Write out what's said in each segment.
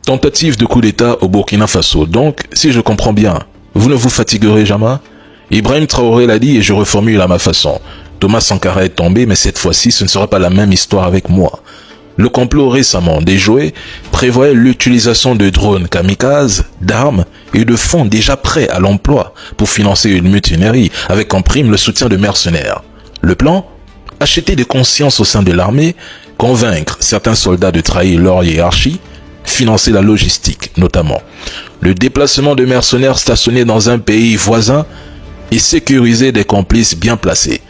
Tentative de coup d'État au Burkina Faso. Donc, si je comprends bien, vous ne vous fatiguerez jamais? Ibrahim Traoré l'a dit et je reformule à ma façon. Thomas Sankara est tombé, mais cette fois-ci, ce ne sera pas la même histoire avec moi. Le complot récemment déjoué prévoyait l'utilisation de drones kamikazes, d'armes et de fonds déjà prêts à l'emploi pour financer une mutinerie avec en prime le soutien de mercenaires. Le plan? Acheter des consciences au sein de l'armée, convaincre certains soldats de trahir leur hiérarchie, financer la logistique notamment, le déplacement de mercenaires stationnés dans un pays voisin et sécuriser des complices bien placés.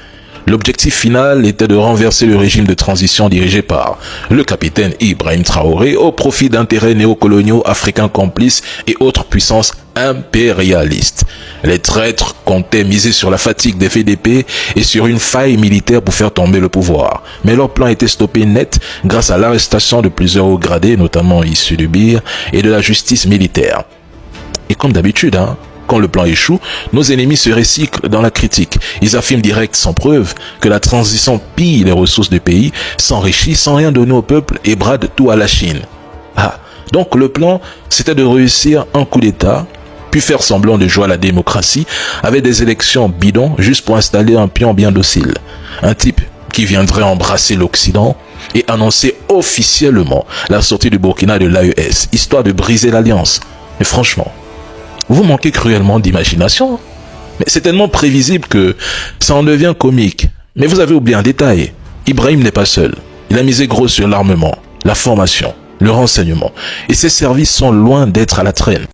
L'objectif final était de renverser le régime de transition dirigé par le capitaine Ibrahim Traoré au profit d'intérêts néocoloniaux africains complices et autres puissances impérialistes. Les traîtres comptaient miser sur la fatigue des FDP et sur une faille militaire pour faire tomber le pouvoir. Mais leur plan était stoppé net grâce à l'arrestation de plusieurs hauts gradés, notamment issus du BIR et de la justice militaire. Et comme d'habitude, quand le plan échoue, nos ennemis se recyclent dans la critique. Ils affirment direct, sans preuve, que la transition pille les ressources du pays, s'enrichit sans rien donner au peuple et brade tout à la Chine. Donc le plan, c'était de réussir un coup d'État, puis faire semblant de jouer à la démocratie avec des élections bidons juste pour installer un pion bien docile. Un type qui viendrait embrasser l'Occident et annoncer officiellement la sortie du Burkina de l'AES, histoire de briser l'alliance. Mais franchement, vous manquez cruellement d'imagination. Mais c'est tellement prévisible que ça en devient comique. Mais vous avez oublié un détail. Ibrahim n'est pas seul. Il a misé gros sur l'armement, la formation, le renseignement. Et ses services sont loin d'être à la traîne.